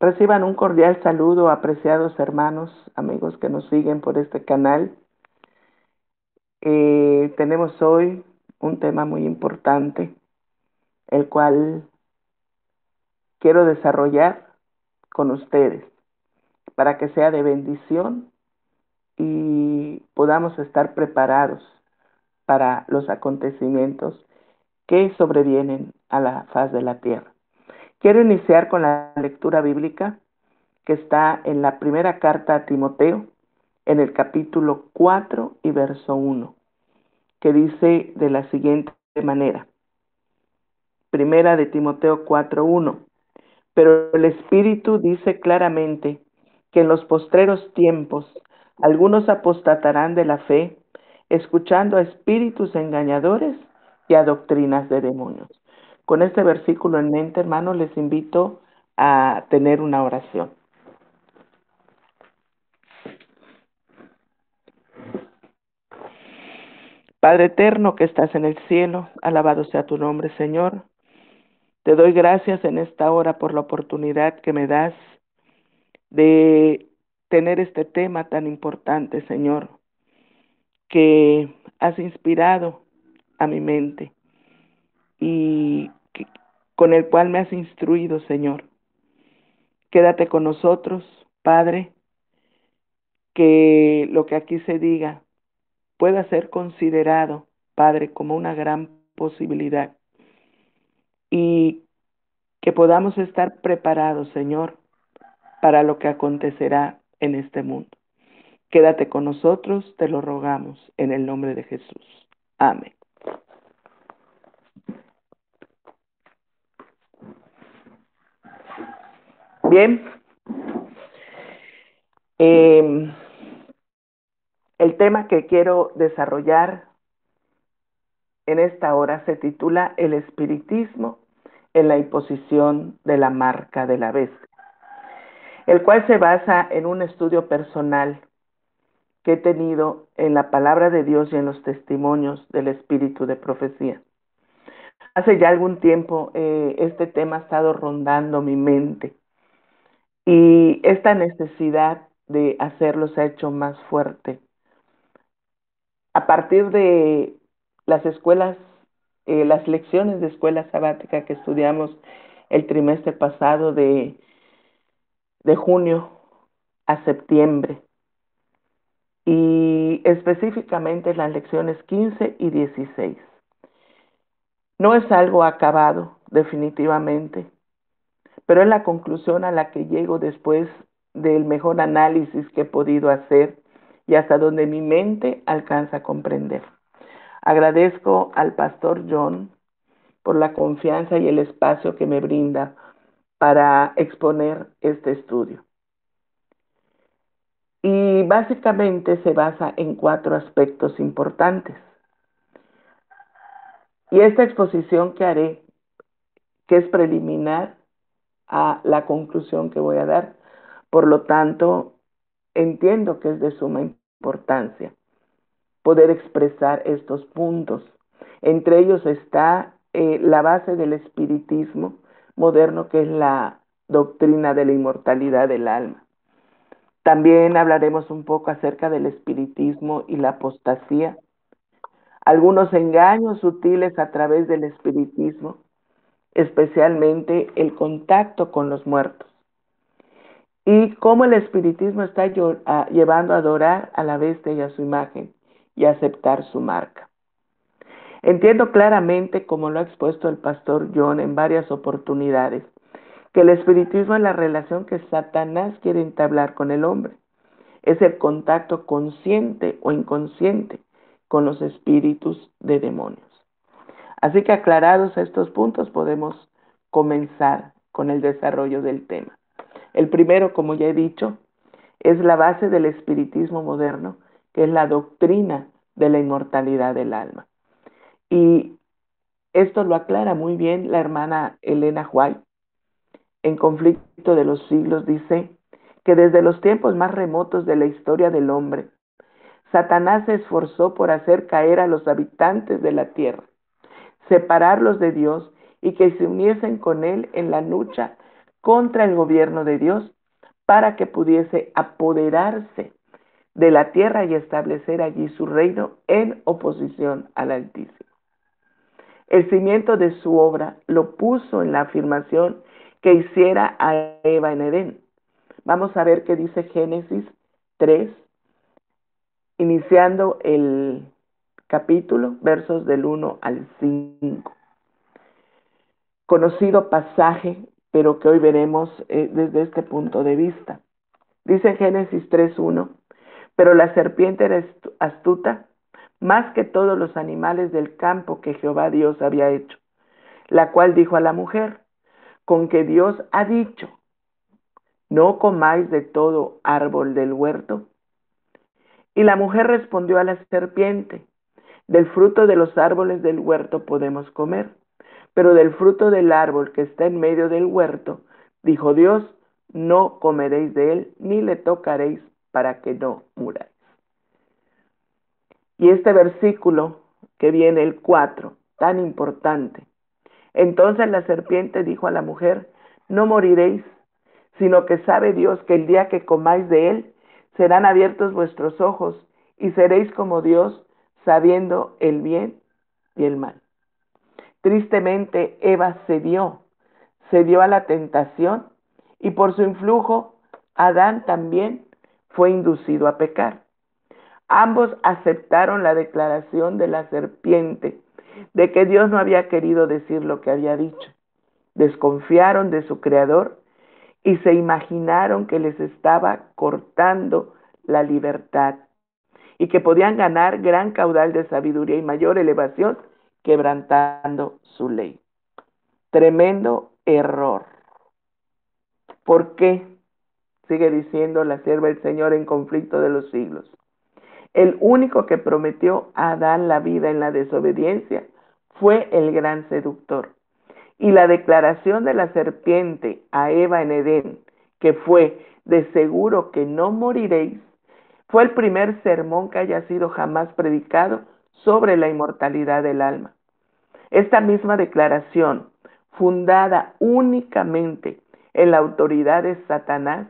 Reciban un cordial saludo, apreciados hermanos, amigos que nos siguen por este canal. Tenemos hoy un tema muy importante, el cual quiero desarrollar con ustedes para que sea de bendición y podamos estar preparados para los acontecimientos que sobrevienen a la faz de la tierra. Quiero iniciar con la lectura bíblica que está en la primera carta a Timoteo, en el capítulo 4 y verso 1, que dice de la siguiente manera. Primera de Timoteo 4:1. Pero el Espíritu dice claramente que en los postreros tiempos algunos apostatarán de la fe, escuchando a espíritus engañadores y a doctrinas de demonios. Con este versículo en mente, hermanos, les invito a tener una oración. Padre eterno que estás en el cielo, alabado sea tu nombre, Señor. Te doy gracias en esta hora por la oportunidad que me das de tener este tema tan importante, Señor, que has inspirado a mi mente y con el cual me has instruido, Señor. Quédate con nosotros, Padre, que lo que aquí se diga pueda ser considerado, Padre, como una gran posibilidad y que podamos estar preparados, Señor, para lo que acontecerá en este mundo. Quédate con nosotros, te lo rogamos, en el nombre de Jesús. Amén. Bien, eh, el tema que quiero desarrollar en esta hora se titula El espiritismo en la imposición de la marca de la bestia, el cual se basa en un estudio personal que he tenido en la palabra de Dios y en los testimonios del espíritu de profecía. Hace ya algún tiempo este tema ha estado rondando mi mente y esta necesidad de hacerlo se ha hecho más fuerte. A partir de las escuelas, las lecciones de escuela sabática que estudiamos el trimestre pasado de junio a septiembre, y específicamente las lecciones 15 y 16. No es algo acabado, definitivamente, pero es la conclusión a la que llego después del mejor análisis que he podido hacer y hasta donde mi mente alcanza a comprender. Agradezco al pastor John por la confianza y el espacio que me brinda para exponer este estudio. Y básicamente se basa en 4 aspectos importantes. Y esta exposición que haré, que es preliminar a la conclusión que voy a dar, por lo tanto, entiendo que es de suma importancia poder expresar estos puntos. Entre ellos está la base del espiritismo moderno, que es la doctrina de la inmortalidad del alma. También hablaremos un poco acerca del espiritismo y la apostasía, algunos engaños sutiles a través del espiritismo, especialmente el contacto con los muertos, y cómo el espiritismo está llevando a adorar a la bestia y a su imagen y a aceptar su marca. Entiendo claramente, como lo ha expuesto el pastor John en varias oportunidades, que el espiritismo es la relación que Satanás quiere entablar con el hombre. Es el contacto consciente o inconsciente con los espíritus de demonios. Así que aclarados estos puntos podemos comenzar con el desarrollo del tema. El primero, como ya he dicho, es la base del espiritismo moderno, que es la doctrina de la inmortalidad del alma. Y esto lo aclara muy bien la hermana Elena White. En Conflicto de los Siglos dice que desde los tiempos más remotos de la historia del hombre, Satanás se esforzó por hacer caer a los habitantes de la tierra, separarlos de Dios y que se uniesen con él en la lucha contra el gobierno de Dios para que pudiese apoderarse de la tierra y establecer allí su reino en oposición al Altísimo. El cimiento de su obra lo puso en la afirmación que hiciera a Eva en Edén. Vamos a ver qué dice Génesis 3, iniciando el capítulo, versos del 1 al 5. Conocido pasaje, pero que hoy veremos desde este punto de vista. Dice Génesis 3:1, pero la serpiente era astuta más que todos los animales del campo que Jehová Dios había hecho, la cual dijo a la mujer, con que Dios ha dicho, no comáis de todo árbol del huerto. Y la mujer respondió a la serpiente, del fruto de los árboles del huerto podemos comer, pero del fruto del árbol que está en medio del huerto, dijo Dios, no comeréis de él, ni le tocaréis para que no muráis. Y este versículo que viene, el 4, tan importante. Entonces la serpiente dijo a la mujer, no moriréis, sino que sabe Dios que el día que comáis de él, serán abiertos vuestros ojos y seréis como Dios, sabiendo el bien y el mal. Tristemente, Eva cedió a la tentación y por su influjo, Adán también fue inducido a pecar. Ambos aceptaron la declaración de la serpiente de que Dios no había querido decir lo que había dicho. Desconfiaron de su creador y se imaginaron que les estaba cortando la libertad y que podían ganar gran caudal de sabiduría y mayor elevación quebrantando su ley. Tremendo error. ¿Por qué? Sigue diciendo la sierva del Señor en Conflicto de los Siglos. El único que prometió a Adán la vida en la desobediencia fue el gran seductor. Y la declaración de la serpiente a Eva en Edén, que fue de seguro que no moriréis, fue el primer sermón que haya sido jamás predicado sobre la inmortalidad del alma. Esta misma declaración, fundada únicamente en la autoridad de Satanás,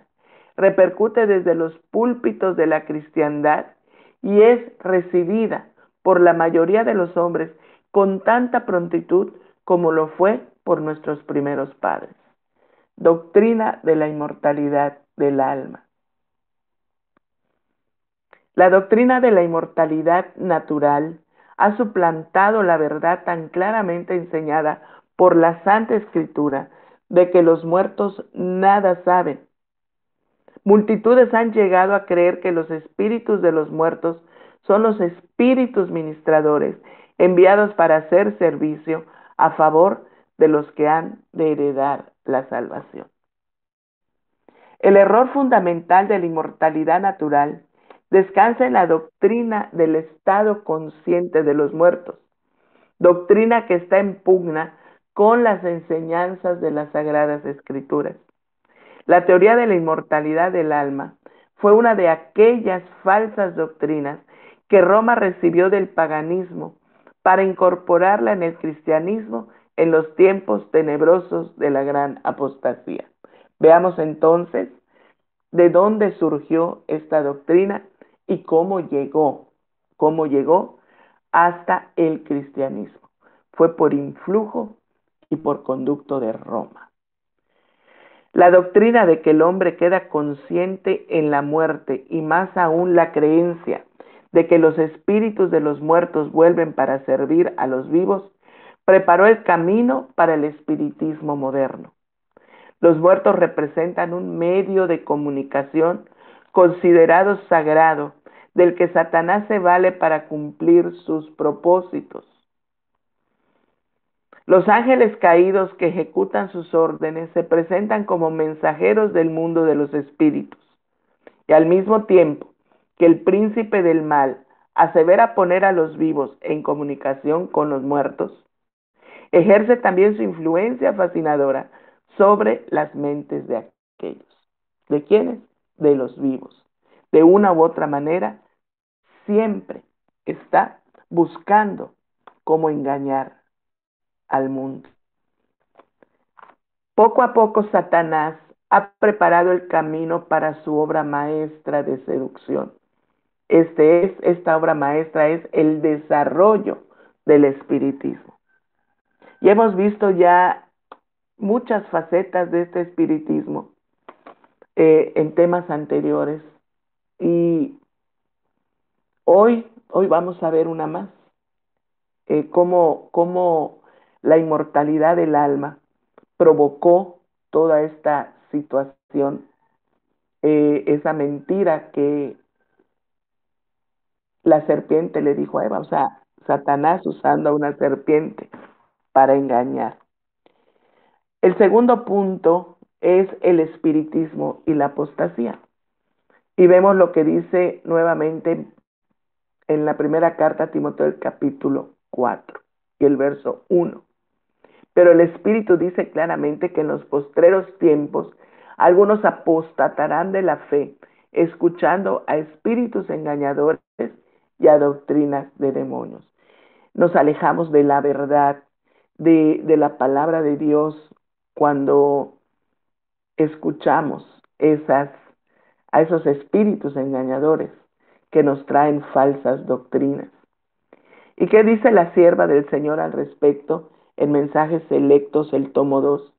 repercute desde los púlpitos de la cristiandad y es recibida por la mayoría de los hombres con tanta prontitud como lo fue por nuestros primeros padres. Doctrina de la inmortalidad del alma. La doctrina de la inmortalidad natural ha suplantado la verdad tan claramente enseñada por la Santa Escritura de que los muertos nada saben. Multitudes han llegado a creer que los espíritus de los muertos son los espíritus ministradores enviados para hacer servicio a favor de los que han de heredar la salvación. El error fundamental de la inmortalidad natural descansa en la doctrina del estado consciente de los muertos, doctrina que está en pugna con las enseñanzas de las Sagradas Escrituras. La teoría de la inmortalidad del alma fue una de aquellas falsas doctrinas que Roma recibió del paganismo para incorporarla en el cristianismo en los tiempos tenebrosos de la gran apostasía. Veamos entonces de dónde surgió esta doctrina y cómo llegó hasta el cristianismo. Fue por influjo y por conducto de Roma. La doctrina de que el hombre queda consciente en la muerte y más aún la creencia de que los espíritus de los muertos vuelven para servir a los vivos, preparó el camino para el espiritismo moderno. Los muertos representan un medio de comunicación considerado sagrado, del que Satanás se vale para cumplir sus propósitos. Los ángeles caídos que ejecutan sus órdenes se presentan como mensajeros del mundo de los espíritus. Y al mismo tiempo que el príncipe del mal asevera poner a los vivos en comunicación con los muertos, ejerce también su influencia fascinadora sobre las mentes de aquellos. ¿De quiénes? De los vivos. De una u otra manera, siempre está buscando cómo engañar al mundo. Poco a poco Satanás ha preparado el camino para su obra maestra de seducción. Esta obra maestra es el desarrollo del espiritismo. Y hemos visto ya muchas facetas de este espiritismo en temas anteriores. Y hoy vamos a ver una más. Cómo la inmortalidad del alma provocó toda esta situación, esa mentira que la serpiente le dijo a Eva, o sea, Satanás usando a una serpiente para engañar. El segundo punto es el espiritismo y la apostasía. Y vemos lo que dice nuevamente en la primera carta a Timoteo, el capítulo 4 y el verso 1. Pero el Espíritu dice claramente que en los postreros tiempos algunos apostatarán de la fe, escuchando a espíritus engañadores y a doctrinas de demonios. Nos alejamos de la verdad, de la palabra de Dios, cuando escuchamos a esos espíritus engañadores que nos traen falsas doctrinas. ¿Y qué dice la sierva del Señor al respecto en Mensajes Selectos, el tomo 2?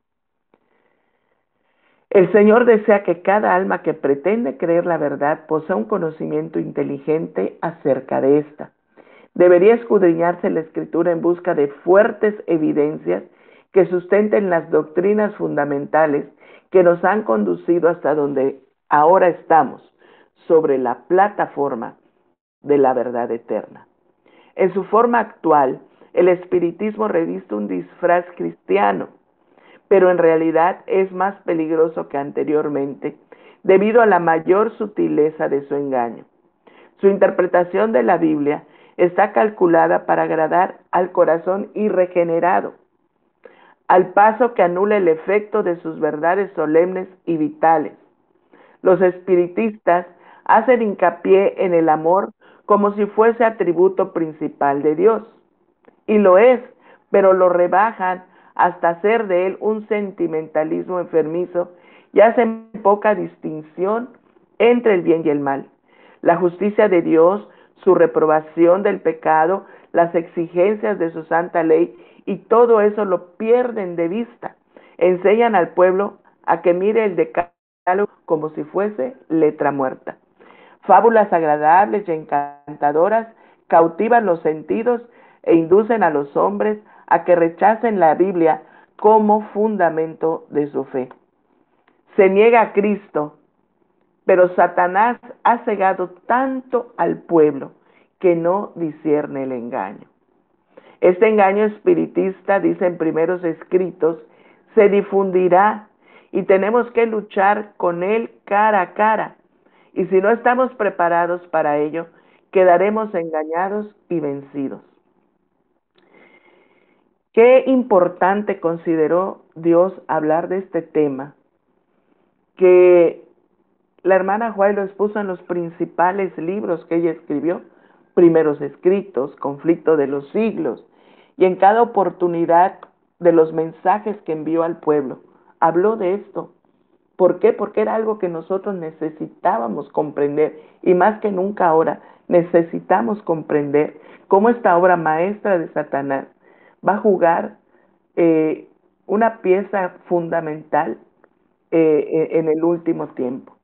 El Señor desea que cada alma que pretende creer la verdad posea un conocimiento inteligente acerca de esta. Debería escudriñarse la Escritura en busca de fuertes evidencias que sustenten las doctrinas fundamentales que nos han conducido hasta donde ahora estamos, sobre la plataforma de la verdad eterna. En su forma actual, el espiritismo reviste un disfraz cristiano, pero en realidad es más peligroso que anteriormente debido a la mayor sutileza de su engaño. Su interpretación de la Biblia está calculada para agradar al corazón irregenerado, al paso que anula el efecto de sus verdades solemnes y vitales. Los espiritistas hacen hincapié en el amor como si fuese atributo principal de Dios. Y lo es, pero lo rebajan hasta hacer de él un sentimentalismo enfermizo y hacen poca distinción entre el bien y el mal. La justicia de Dios, su reprobación del pecado, las exigencias de su santa ley y todo eso lo pierden de vista. Enseñan al pueblo a que mire el decálogo como si fuese letra muerta. Fábulas agradables y encantadoras cautivan los sentidos e inducen a los hombres a que rechacen la Biblia como fundamento de su fe. Se niega a Cristo, pero Satanás ha cegado tanto al pueblo que no discierne el engaño. Este engaño espiritista, dicen primeros escritos, se difundirá y tenemos que luchar con él cara a cara. Y si no estamos preparados para ello, quedaremos engañados y vencidos. Qué importante consideró Dios hablar de este tema, que la hermana White lo expuso en los principales libros que ella escribió, primeros escritos, conflicto de los siglos, y en cada oportunidad de los mensajes que envió al pueblo, habló de esto. ¿Por qué? Porque era algo que nosotros necesitábamos comprender, y más que nunca ahora necesitamos comprender cómo esta obra maestra de Satanás va a jugar una pieza fundamental en el último tiempo.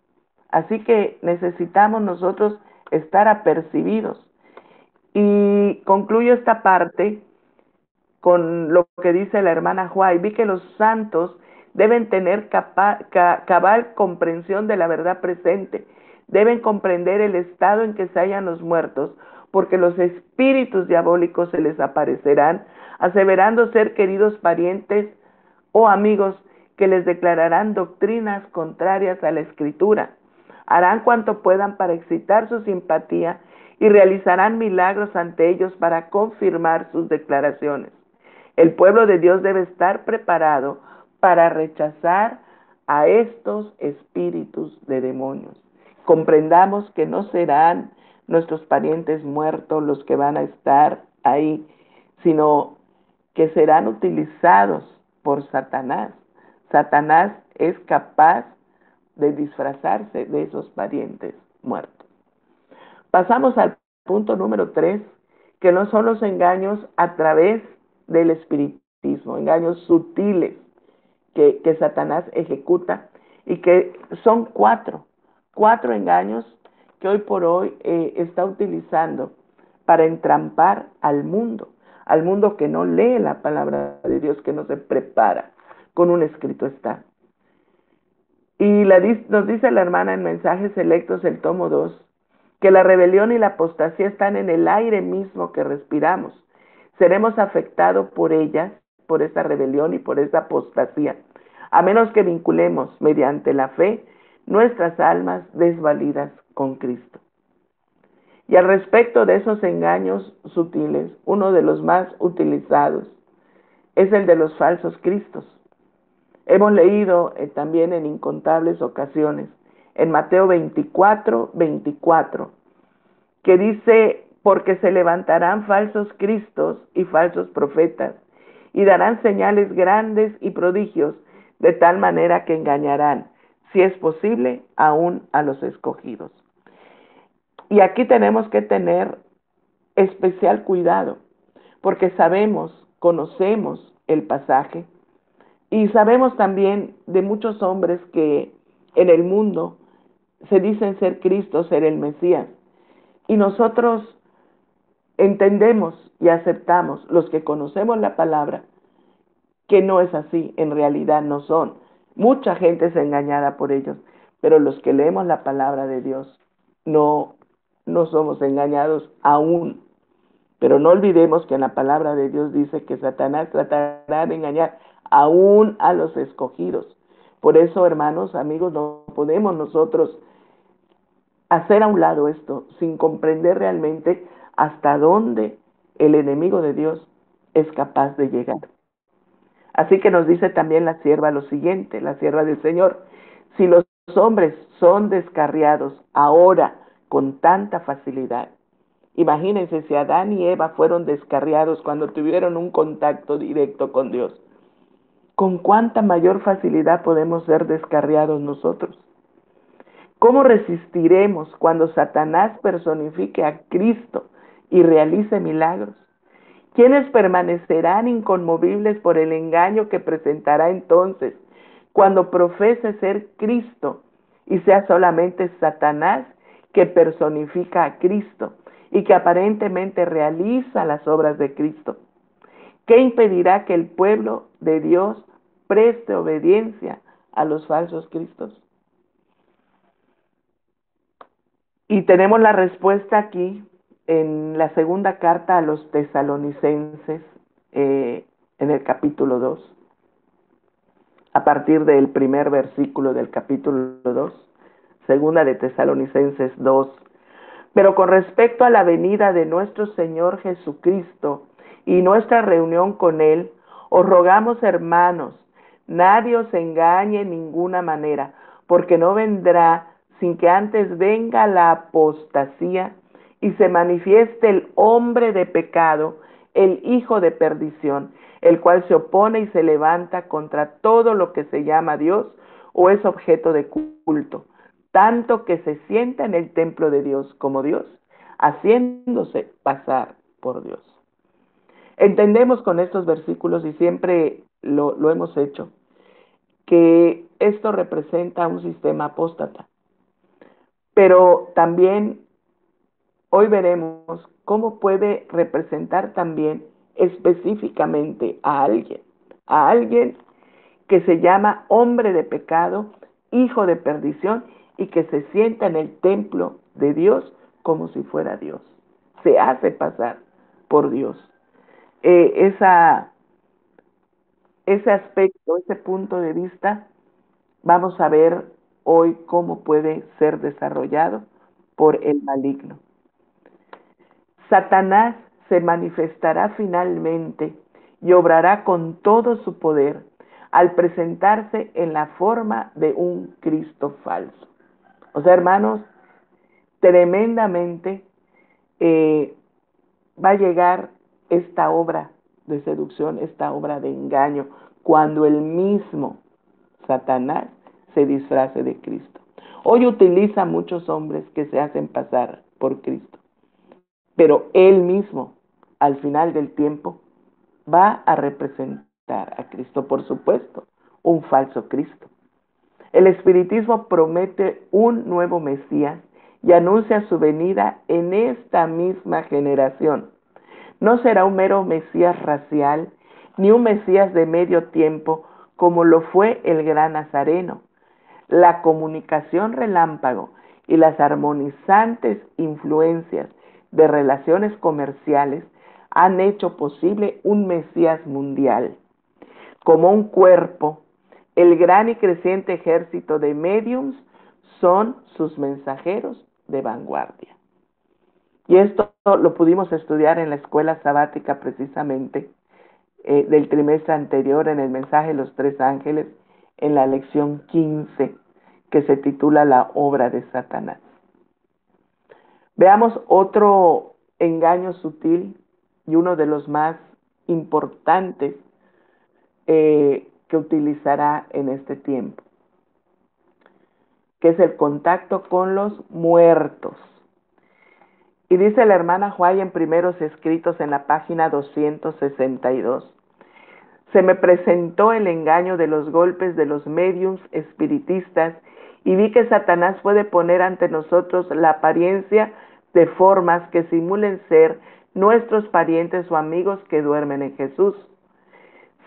Así que necesitamos nosotros estar apercibidos. Y concluyo esta parte con lo que dice la hermana White. Vi que los santos deben tener cabal comprensión de la verdad presente. Deben comprender el estado en que se hallan los muertos, porque los espíritus diabólicos se les aparecerán, aseverando ser queridos parientes o amigos que les declararán doctrinas contrarias a la Escritura. Harán cuanto puedan para excitar su simpatía y realizarán milagros ante ellos para confirmar sus declaraciones. El pueblo de Dios debe estar preparado para rechazar a estos espíritus de demonios. Comprendamos que no serán nuestros parientes muertos los que van a estar ahí, sino que serán utilizados por Satanás, Satanás es capaz de disfrazarse de esos parientes muertos. Pasamos al punto número 3, que no son los engaños a través del espiritismo, engaños sutiles que Satanás ejecuta y que son cuatro engaños que hoy por hoy está utilizando para entrampar al mundo que no lee la palabra de Dios, que no se prepara con un escrito está. Y nos dice la hermana en Mensajes Selectos, el tomo 2, que la rebelión y la apostasía están en el aire mismo que respiramos. Seremos afectados por ellas, por esta rebelión y por esta apostasía, a menos que vinculemos mediante la fe nuestras almas desvalidas con Cristo. Y al respecto de esos engaños sutiles, uno de los más utilizados es el de los falsos cristos. Hemos leído también en incontables ocasiones, en Mateo 24:24, que dice, porque se levantarán falsos cristos y falsos profetas, y darán señales grandes y prodigios, de tal manera que engañarán, si es posible, aún a los escogidos. Y aquí tenemos que tener especial cuidado, porque conocemos el pasaje, y sabemos también de muchos hombres que en el mundo se dicen ser Cristo, ser el Mesías. Y nosotros entendemos y aceptamos, los que conocemos la palabra, que no es así, en realidad no son. Mucha gente es engañada por ellos, pero los que leemos la palabra de Dios no, no somos engañados aún. Pero no olvidemos que en la palabra de Dios dice que Satanás tratará de engañar aún a los escogidos. Por eso, hermanos, amigos, no podemos nosotros hacer a un lado esto sin comprender realmente hasta dónde el enemigo de Dios es capaz de llegar. Así que nos dice también la sierva lo siguiente, la sierva del Señor: si los hombres son descarriados ahora con tanta facilidad, imagínense si Adán y Eva fueron descarriados cuando tuvieron un contacto directo con Dios, ¿con cuánta mayor facilidad podemos ser descarriados nosotros? ¿Cómo resistiremos cuando Satanás personifique a Cristo y realice milagros? ¿Quiénes permanecerán inconmovibles por el engaño que presentará entonces cuando profese ser Cristo y sea solamente Satanás que personifica a Cristo y que aparentemente realiza las obras de Cristo? ¿Qué impedirá que el pueblo de Dios preste obediencia a los falsos cristos? Y tenemos la respuesta aquí en la segunda carta a los tesalonicenses, en el capítulo 2, a partir del primer versículo del capítulo 2, segunda de Tesalonicenses 2. Pero con respecto a la venida de nuestro Señor Jesucristo y nuestra reunión con Él, os rogamos, hermanos, nadie os engañe en ninguna manera, porque no vendrá sin que antes venga la apostasía y se manifieste el hombre de pecado, el hijo de perdición, el cual se opone y se levanta contra todo lo que se llama Dios o es objeto de culto, tanto que se sienta en el templo de Dios como Dios, haciéndose pasar por Dios. Entendemos con estos versículos, y siempre lo hemos hecho, que esto representa un sistema apóstata. Pero también hoy veremos cómo puede representar también específicamente a alguien que se llama hombre de pecado, hijo de perdición, y que se sienta en el templo de Dios como si fuera Dios. Se hace pasar por Dios. Eh, esa, ese aspecto, ese punto de vista, vamos a ver hoy cómo puede ser desarrollado por el maligno. Satanás se manifestará finalmente y obrará con todo su poder al presentarse en la forma de un Cristo falso. O sea, hermanos, tremendamente va a llegar esta obra de seducción, esta obra de engaño, cuando el mismo Satanás se disfrace de Cristo. Hoy utiliza a muchos hombres que se hacen pasar por Cristo, pero él mismo, al final del tiempo, va a representar a Cristo, por supuesto, un falso Cristo. El espiritismo promete un nuevo Mesías y anuncia su venida en esta misma generación. No será un mero Mesías racial, ni un Mesías de medio tiempo, como lo fue el gran Nazareno. La comunicación relámpago y las armonizantes influencias de relaciones comerciales han hecho posible un Mesías mundial. Como un cuerpo, el gran y creciente ejército de médiums son sus mensajeros de vanguardia. Y esto lo pudimos estudiar en la escuela sabática precisamente del trimestre anterior en el mensaje de los tres ángeles en la lección 15 que se titula La obra de Satanás. Veamos otro engaño sutil y uno de los más importantes que utilizará en este tiempo, que es el contacto con los muertos. Y dice la hermana Huay en Primeros Escritos en la página 262. Se me presentó el engaño de los golpes de los médiums espiritistas y vi que Satanás puede poner ante nosotros la apariencia de formas que simulen ser nuestros parientes o amigos que duermen en Jesús.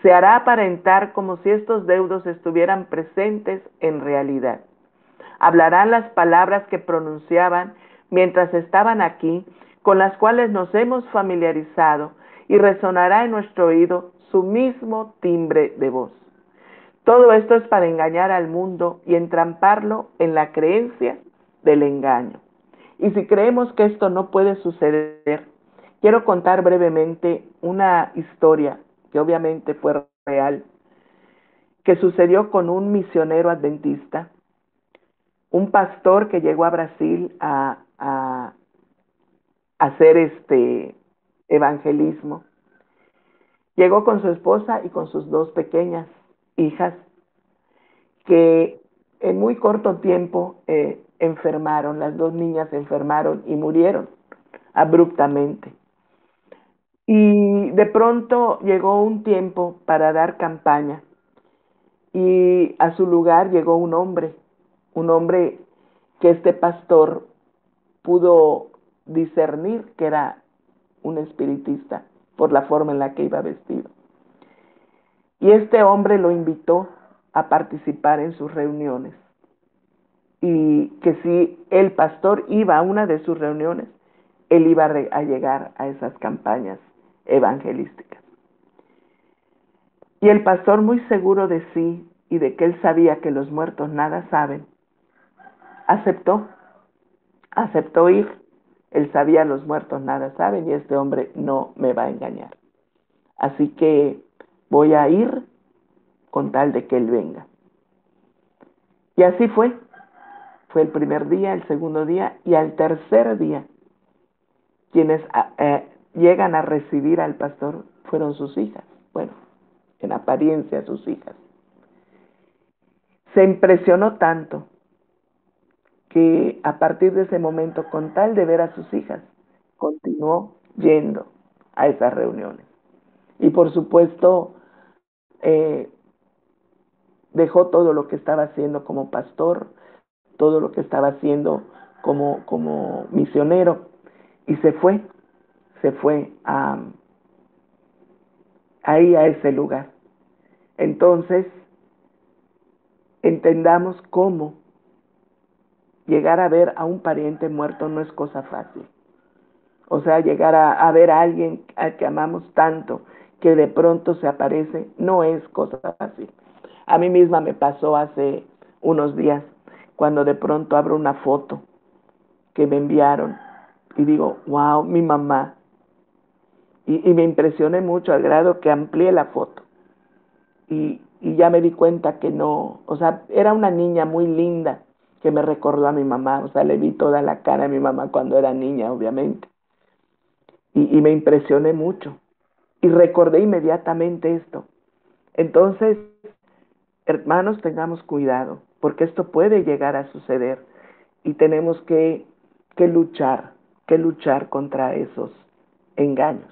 Se hará aparentar como si estos deudos estuvieran presentes en realidad. Hablarán las palabras que pronunciaban mientras estaban aquí, con las cuales nos hemos familiarizado, y resonará en nuestro oído su mismo timbre de voz. Todo esto es para engañar al mundo y entramparlo en la creencia del engaño. Y si creemos que esto no puede suceder, quiero contar brevemente una historia que obviamente fue real, que sucedió con un misionero adventista, un pastor que llegó a Brasil a hacer evangelismo. Llegó con su esposa y con sus dos pequeñas hijas que en muy corto tiempo enfermaron, las dos niñas enfermaron y murieron abruptamente. Y de pronto llegó un tiempo para dar campaña y a su lugar llegó un hombre que este pastor pudo discernir que era un espiritista por la forma en la que iba vestido. Y este hombre lo invitó a participar en sus reuniones y que si el pastor iba a una de sus reuniones, él iba a llegar a esas campañas evangelísticas. Y el pastor, muy seguro de sí y de que él sabía que los muertos nada saben, aceptó ir. Él sabía los muertos nada saben y este hombre no me va a engañar. Así que voy a ir con tal de que él venga. Y así fue. Fue el primer día, el segundo día y al tercer día quienes llegan a recibir al pastor fueron sus hijas. Bueno, en apariencia sus hijas. Se impresionó tanto que a partir de ese momento, con tal de ver a sus hijas, continuó yendo a esas reuniones. Y por supuesto, eh, dejó todo lo que estaba haciendo como pastor, todo lo que estaba haciendo como misionero, y se fue ahí a ese lugar. Entonces, entendamos cómo llegar a ver a un pariente muerto no es cosa fácil. O sea, llegar a ver a alguien al que amamos tanto que de pronto se aparece no es cosa fácil. A mí misma me pasó hace unos días cuando de pronto abro una foto que me enviaron y digo, wow, mi mamá. Y me impresioné mucho al grado que amplié la foto. Y ya me di cuenta que no, o sea, era una niña muy linda que me recordó a mi mamá, o sea, le vi toda la cara a mi mamá cuando era niña, obviamente. Y me impresioné mucho. Y recordé inmediatamente esto. Entonces, Hermanos, tengamos cuidado, porque esto puede llegar a suceder y tenemos que luchar contra esos engaños.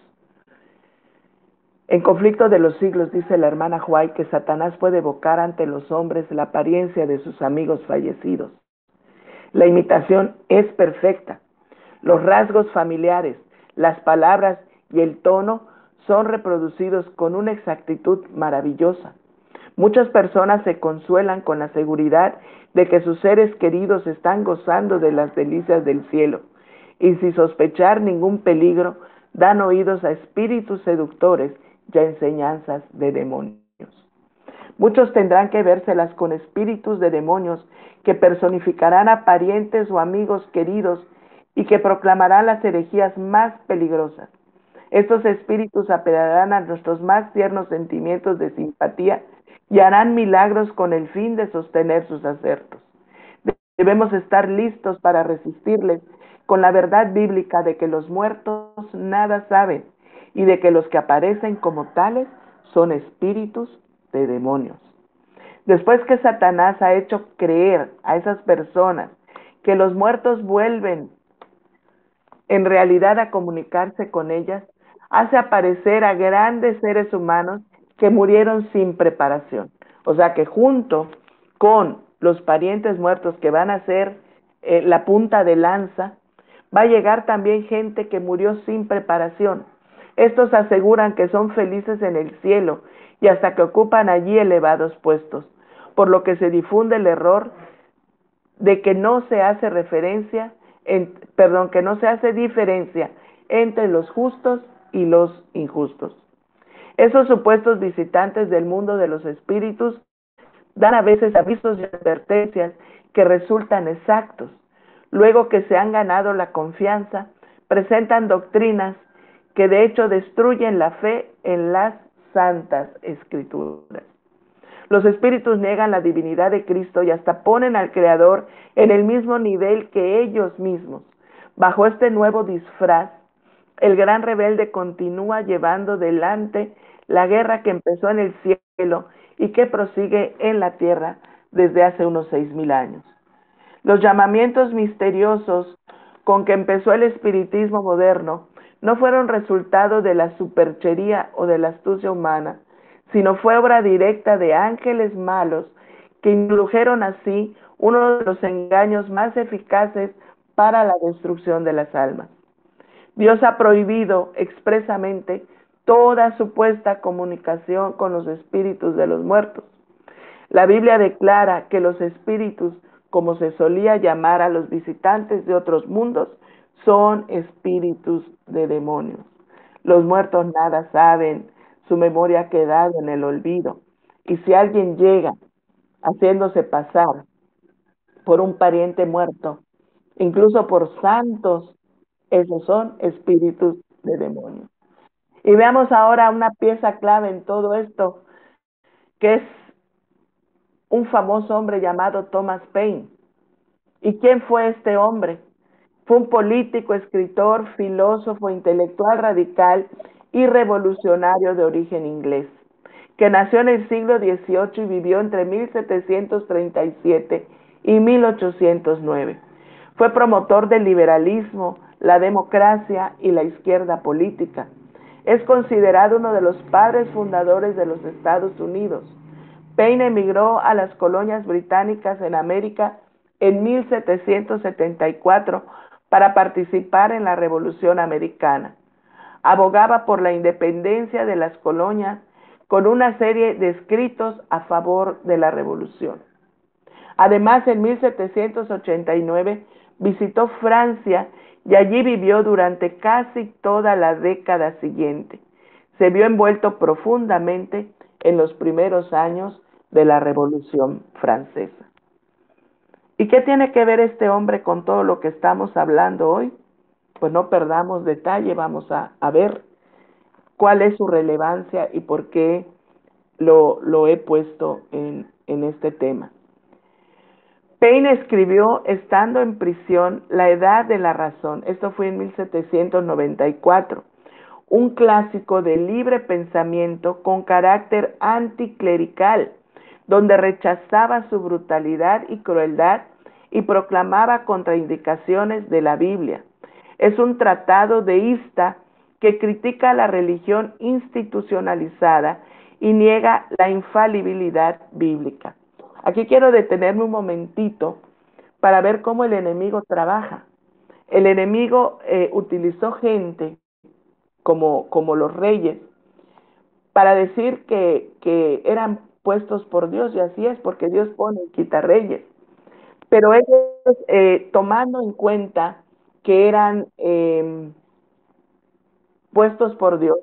En Conflicto de los Siglos dice la hermana White que Satanás puede evocar ante los hombres la apariencia de sus amigos fallecidos. La imitación es perfecta. Los rasgos familiares, las palabras y el tono son reproducidos con una exactitud maravillosa. Muchas personas se consuelan con la seguridad de que sus seres queridos están gozando de las delicias del cielo y sin sospechar ningún peligro dan oídos a espíritus seductores y a enseñanzas de demonios. Muchos tendrán que vérselas con espíritus de demonios que personificarán a parientes o amigos queridos y que proclamarán las herejías más peligrosas. Estos espíritus apelarán a nuestros más tiernos sentimientos de simpatía y harán milagros con el fin de sostener sus acertos. Debemos estar listos para resistirles con la verdad bíblica de que los muertos nada saben y de que los que aparecen como tales son espíritus de demonios. Después que Satanás ha hecho creer a esas personas que los muertos vuelven en realidad a comunicarse con ellas, hace aparecer a grandes seres humanos que murieron sin preparación. O sea que junto con los parientes muertos que van a ser la punta de lanza, va a llegar también gente que murió sin preparación. Estos aseguran que son felices en el cielo y hasta que ocupan allí elevados puestos, por lo que se difunde el error de que no se hace que no se hace diferencia entre los justos y los injustos. Esos supuestos visitantes del mundo de los espíritus dan a veces avisos y advertencias que resultan exactos. Luego que se han ganado la confianza, presentan doctrinas que de hecho destruyen la fe en las santas escrituras. Los espíritus niegan la divinidad de Cristo y hasta ponen al Creador en el mismo nivel que ellos mismos. Bajo este nuevo disfraz, el gran rebelde continúa llevando delante la guerra que empezó en el cielo y que prosigue en la tierra desde hace unos 6,000 años. Los llamamientos misteriosos con que empezó el espiritismo moderno no fueron resultado de la superchería o de la astucia humana, sino fue obra directa de ángeles malos que indujeron así uno de los engaños más eficaces para la destrucción de las almas. Dios ha prohibido expresamente toda supuesta comunicación con los espíritus de los muertos. La Biblia declara que los espíritus, como se solía llamar a los visitantes de otros mundos, son espíritus de demonios. Los muertos nada saben, su memoria ha quedado en el olvido. Y si alguien llega haciéndose pasar por un pariente muerto, incluso por santos, esos son espíritus de demonios. Y veamos ahora una pieza clave en todo esto, que es un famoso hombre llamado Thomas Paine. ¿Y quién fue este hombre? Fue un político, escritor, filósofo, intelectual radical y revolucionario de origen inglés, que nació en el siglo XVIII y vivió entre 1737 y 1809. Fue promotor del liberalismo, la democracia y la izquierda política. Es considerado uno de los padres fundadores de los Estados Unidos. Paine emigró a las colonias británicas en América en 1774 para participar en la Revolución Americana. Abogaba por la independencia de las colonias con una serie de escritos a favor de la revolución. Además, en 1789 visitó Francia y allí vivió durante casi toda la década siguiente. Se vio envuelto profundamente en los primeros años de la Revolución Francesa. ¿Y qué tiene que ver este hombre con todo lo que estamos hablando hoy? Pues no perdamos detalle, vamos a ver cuál es su relevancia y por qué lo he puesto en este tema. Paine escribió, estando en prisión, La Edad de la Razón. Esto fue en 1794, un clásico de libre pensamiento con carácter anticlerical, donde rechazaba su brutalidad y crueldad y proclamaba contraindicaciones de la Biblia. Es un tratado deísta que critica la religión institucionalizada y niega la infalibilidad bíblica. Aquí quiero detenerme un momentito para ver cómo el enemigo trabaja. El enemigo utilizó gente como los reyes para decir que eran puestos por Dios, y así es, porque Dios pone y quita reyes. Pero ellos, tomando en cuenta que eran puestos por Dios,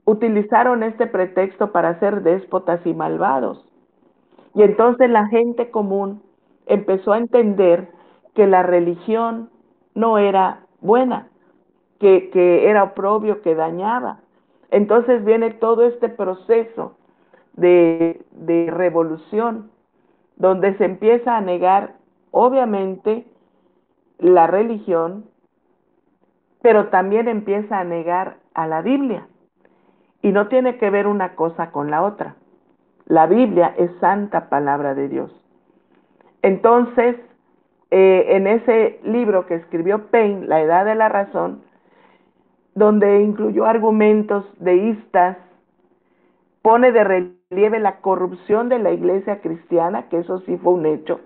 utilizaron este pretexto para ser déspotas y malvados. Y entonces la gente común empezó a entender que la religión no era buena, que era oprobio, que dañaba. Entonces viene todo este proceso de revolución, donde se empieza a negar, obviamente, la religión, pero también empieza a negar a la Biblia. Y no tiene que ver una cosa con la otra. La Biblia es santa palabra de Dios. Entonces, en ese libro que escribió Paine, La Edad de la Razón, donde incluyó argumentos deístas, pone de relieve la corrupción de la iglesia cristiana, que eso sí fue un hecho,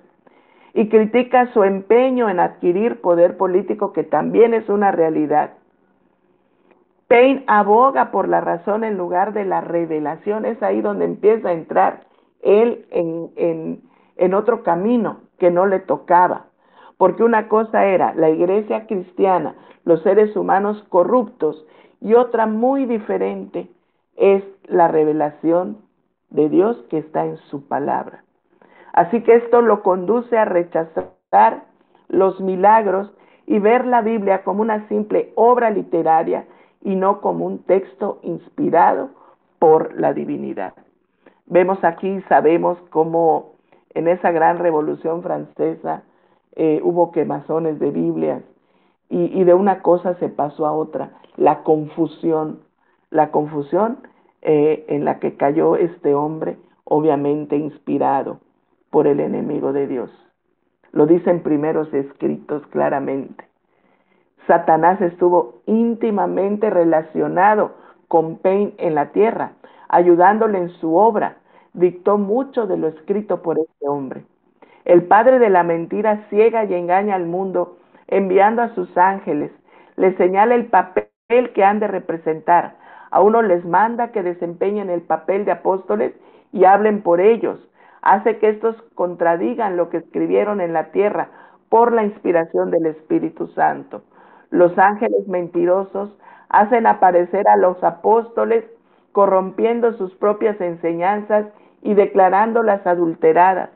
y critica su empeño en adquirir poder político, que también es una realidad. Paine aboga por la razón en lugar de la revelación. Es ahí donde empieza a entrar él en otro camino que no le tocaba. Porque una cosa era la iglesia cristiana, los seres humanos corruptos, y otra muy diferente es la revelación de Dios que está en su palabra. Así que esto lo conduce a rechazar los milagros y ver la Biblia como una simple obra literaria y no como un texto inspirado por la divinidad. Vemos aquí, sabemos cómo en esa gran revolución francesa hubo quemazones de Biblias, y de una cosa se pasó a otra, la confusión en la que cayó este hombre, obviamente inspirado por el enemigo de Dios. Lo dicen primeros escritos claramente. Satanás estuvo íntimamente relacionado con Paine en la tierra, ayudándole en su obra. Dictó mucho de lo escrito por este hombre. El padre de la mentira ciega y engaña al mundo, enviando a sus ángeles. Les señala el papel que han de representar. A uno les manda que desempeñen el papel de apóstoles y hablen por ellos. Hace que estos contradigan lo que escribieron en la tierra por la inspiración del Espíritu Santo. Los ángeles mentirosos hacen aparecer a los apóstoles corrompiendo sus propias enseñanzas y declarándolas adulteradas.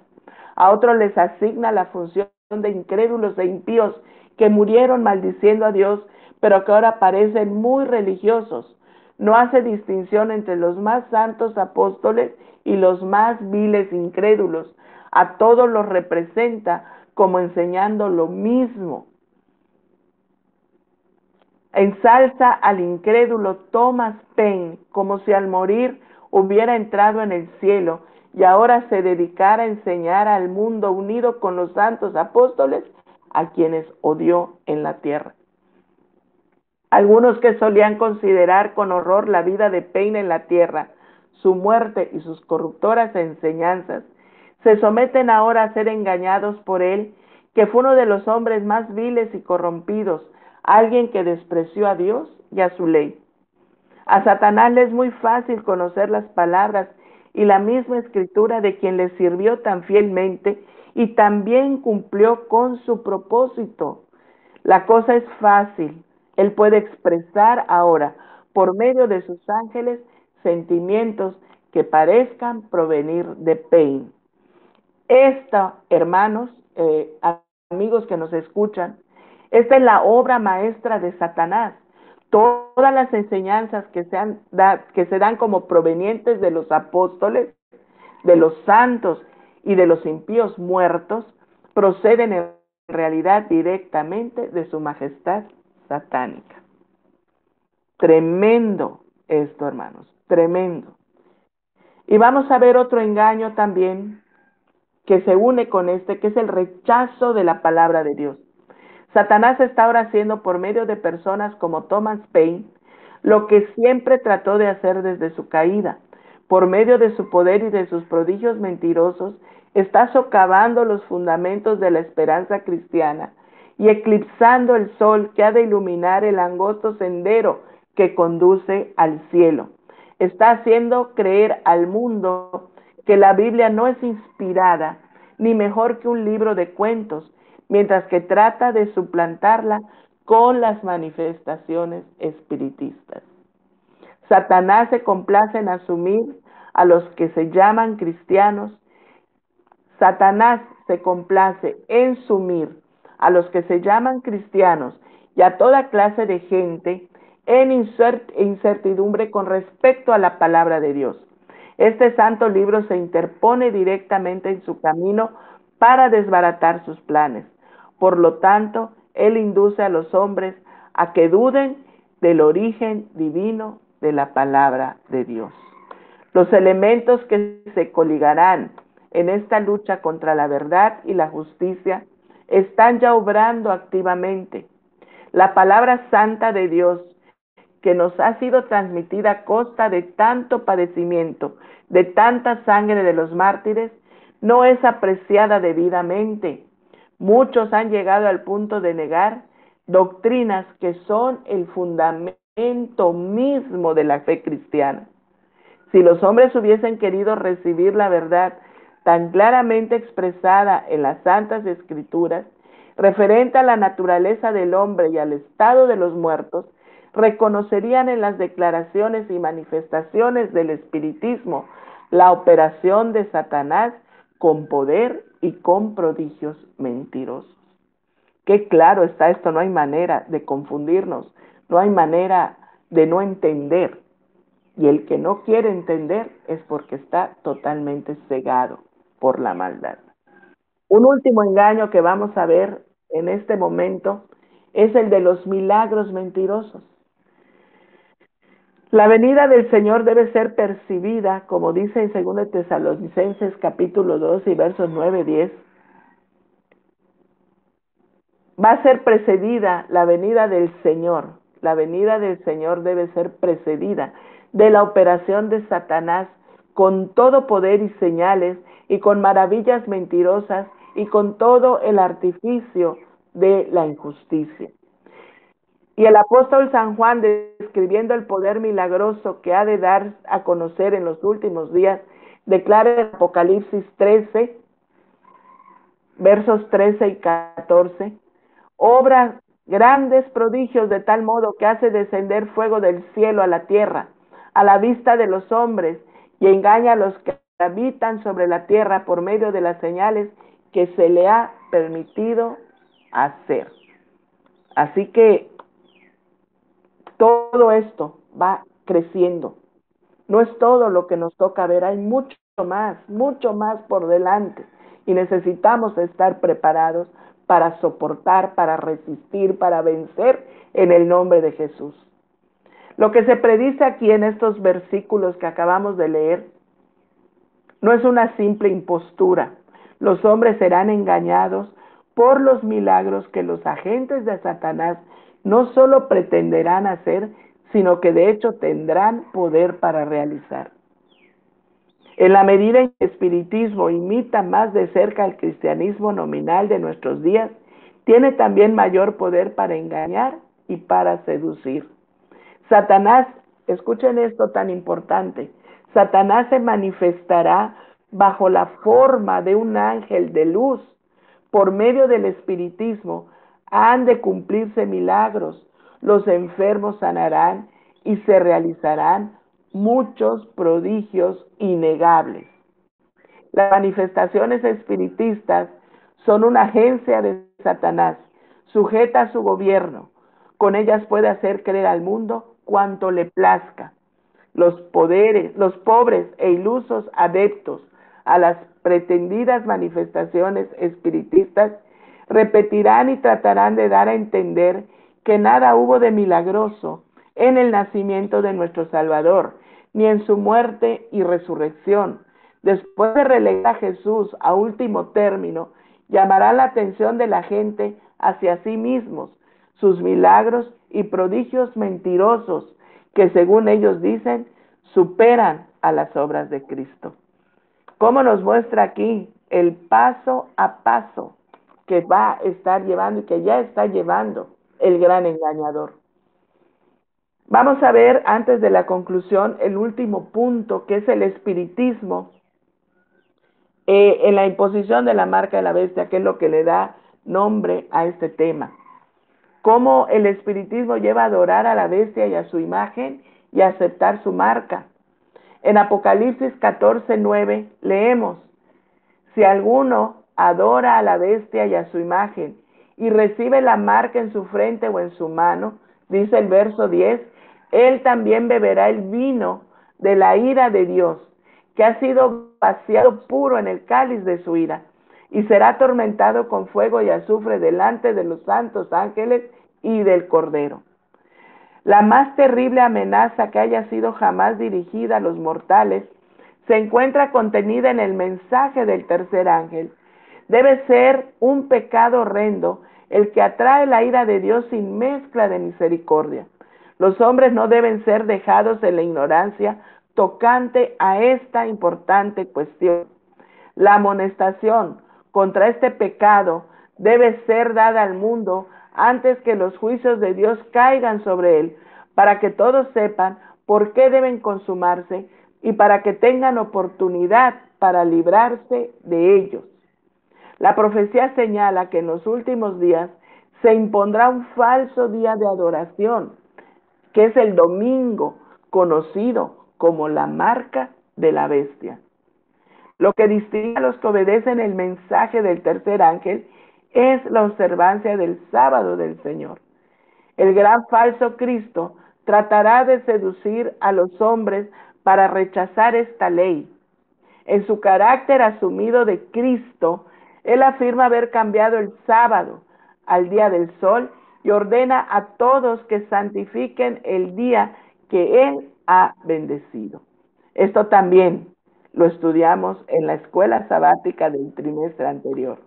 A otros les asigna la función de incrédulos e impíos que murieron maldiciendo a Dios, pero que ahora parecen muy religiosos. No hace distinción entre los más santos apóstoles y los más viles incrédulos. A todos los representa como enseñando lo mismo. Ensalza al incrédulo Thomas Paine como si al morir hubiera entrado en el cielo y ahora se dedicara a enseñar al mundo unido con los santos apóstoles a quienes odió en la tierra. Algunos que solían considerar con horror la vida de Paine en la tierra, su muerte y sus corruptoras enseñanzas, se someten ahora a ser engañados por él, que fue uno de los hombres más viles y corrompidos, alguien que despreció a Dios y a su ley. A Satanás le es muy fácil conocer las palabras y la misma escritura de quien le sirvió tan fielmente y también cumplió con su propósito. La cosa es fácil. Él puede expresar ahora, por medio de sus ángeles, sentimientos que parezcan provenir de Paine. Esta, hermanos, amigos que nos escuchan, esta es la obra maestra de Satanás. Todas las enseñanzas que se dan como provenientes de los apóstoles, de los santos y de los impíos muertos, proceden en realidad directamente de su majestad satánica. Tremendo esto, hermanos, tremendo. Y vamos a ver otro engaño también que se une con este, que es el rechazo de la palabra de Dios. Satanás está ahora haciendo por medio de personas como Thomas Paine lo que siempre trató de hacer desde su caída. Por medio de su poder y de sus prodigios mentirosos, está socavando los fundamentos de la esperanza cristiana y eclipsando el sol que ha de iluminar el angosto sendero que conduce al cielo. Está haciendo creer al mundo que la Biblia no es inspirada ni mejor que un libro de cuentos, mientras que trata de suplantarla con las manifestaciones espiritistas. Satanás se complace en asumir a los que se llaman cristianos. Satanás se complace en sumir a los que se llaman cristianos y a toda clase de gente en incertidumbre con respecto a la palabra de Dios. Este santo libro se interpone directamente en su camino para desbaratar sus planes. Por lo tanto, él induce a los hombres a que duden del origen divino de la palabra de Dios. Los elementos que se coligarán en esta lucha contra la verdad y la justicia están ya obrando activamente. La palabra santa de Dios, que nos ha sido transmitida a costa de tanto padecimiento, de tanta sangre de los mártires, no es apreciada debidamente. Muchos han llegado al punto de negar doctrinas que son el fundamento mismo de la fe cristiana. Si los hombres hubiesen querido recibir la verdad tan claramente expresada en las Santas Escrituras, referente a la naturaleza del hombre y al estado de los muertos, reconocerían en las declaraciones y manifestaciones del espiritismo la operación de Satanás con poder y con prodigios mentirosos. Qué claro está esto, no hay manera de confundirnos, no hay manera de no entender. Y el que no quiere entender es porque está totalmente cegado por la maldad. Un último engaño que vamos a ver en este momento es el de los milagros mentirosos. La venida del Señor debe ser percibida, como dice en 2 Tesalonicenses capítulo 2 y versos 9-10, va a ser precedida la venida del Señor. La venida del Señor debe ser precedida de la operación de Satanás con todo poder y señales y con maravillas mentirosas y con todo el artificio de la injusticia. Y el apóstol San Juan, describiendo el poder milagroso que ha de dar a conocer en los últimos días, declara en Apocalipsis 13, versos 13 y 14, obra grandes prodigios de tal modo que hace descender fuego del cielo a la tierra, a la vista de los hombres, y engaña a los que habitan sobre la tierra por medio de las señales que se le ha permitido hacer. Así que todo esto va creciendo. No es todo lo que nos toca ver, hay mucho más por delante. Y necesitamos estar preparados para soportar, para resistir, para vencer en el nombre de Jesús. Lo que se predice aquí en estos versículos que acabamos de leer no es una simple impostura. Los hombres serán engañados por los milagros que los agentes de Satanás no solo pretenderán hacer, sino que de hecho tendrán poder para realizar. En la medida en que el espiritismo imita más de cerca el cristianismo nominal de nuestros días, tiene también mayor poder para engañar y para seducir. Satanás, escuchen esto tan importante, Satanás se manifestará bajo la forma de un ángel de luz. Por medio del espiritismo han de cumplirse milagros, los enfermos sanarán y se realizarán muchos prodigios innegables. Las manifestaciones espiritistas son una agencia de Satanás, sujeta a su gobierno. Con ellas puede hacer creer al mundo cuanto le plazca. Los pobres e ilusos adeptos a las pretendidas manifestaciones espiritistas repetirán y tratarán de dar a entender que nada hubo de milagroso en el nacimiento de nuestro Salvador, ni en su muerte y resurrección. Después de relegar a Jesús a último término, llamará la atención de la gente hacia sí mismos, sus milagros y prodigios mentirosos que, según ellos dicen, superan a las obras de Cristo. ¿Cómo nos muestra aquí el paso a paso que va a estar llevando y que ya está llevando el gran engañador? Vamos a ver, antes de la conclusión, el último punto, que es el espiritismo en la imposición de la marca de la bestia, que es lo que le da nombre a este tema. Cómo el espiritismo lleva a adorar a la bestia y a su imagen y a aceptar su marca. En Apocalipsis 14:9 leemos: si alguno adora a la bestia y a su imagen y recibe la marca en su frente o en su mano, dice el verso 10, él también beberá el vino de la ira de Dios, que ha sido vaciado puro en el cáliz de su ira, y será atormentado con fuego y azufre delante de los santos ángeles y del Cordero. La más terrible amenaza que haya sido jamás dirigida a los mortales se encuentra contenida en el mensaje del tercer ángel. Debe ser un pecado horrendo el que atrae la ira de Dios sin mezcla de misericordia. Los hombres no deben ser dejados en la ignorancia tocante a esta importante cuestión. La amonestación contra este pecado debe ser dada al mundo antes que los juicios de Dios caigan sobre él, para que todos sepan por qué deben consumarse y para que tengan oportunidad para librarse de ellos. La profecía señala que en los últimos días se impondrá un falso día de adoración, que es el domingo, conocido como la marca de la bestia. Lo que distingue a los que obedecen el mensaje del tercer ángel es la observancia del sábado del Señor. El gran falso Cristo tratará de seducir a los hombres para rechazar esta ley. En su carácter asumido de Cristo, Él afirma haber cambiado el sábado al día del sol y ordena a todos que santifiquen el día que Él ha bendecido. Esto también lo estudiamos en la escuela sabática del trimestre anterior.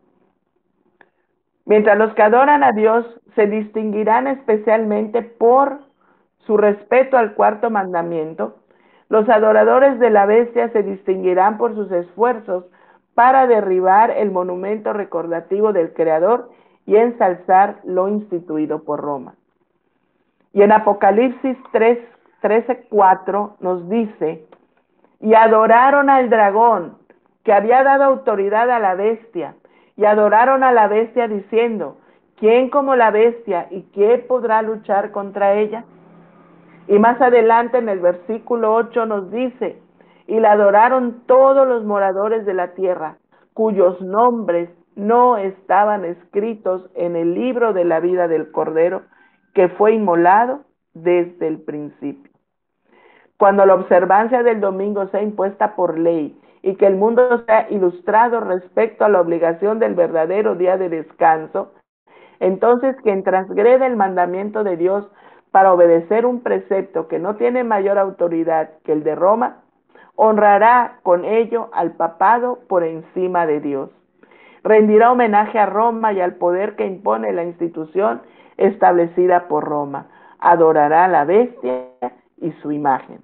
Mientras los que adoran a Dios se distinguirán especialmente por su respeto al cuarto mandamiento, los adoradores de la bestia se distinguirán por sus esfuerzos para derribar el monumento recordativo del Creador y ensalzar lo instituido por Roma. Y en Apocalipsis 13:4 nos dice: y adoraron al dragón, que había dado autoridad a la bestia, y adoraron a la bestia diciendo: ¿quién como la bestia y quién podrá luchar contra ella? Y más adelante en el versículo 8 nos dice: y la adoraron todos los moradores de la tierra, cuyos nombres no estaban escritos en el libro de la vida del Cordero, que fue inmolado desde el principio. Cuando la observancia del domingo sea impuesta por ley y que el mundo sea ilustrado respecto a la obligación del verdadero día de descanso, entonces quien transgrede el mandamiento de Dios para obedecer un precepto que no tiene mayor autoridad que el de Roma, honrará con ello al papado por encima de Dios. Rendirá homenaje a Roma y al poder que impone la institución establecida por Roma. Adorará a la bestia y su imagen.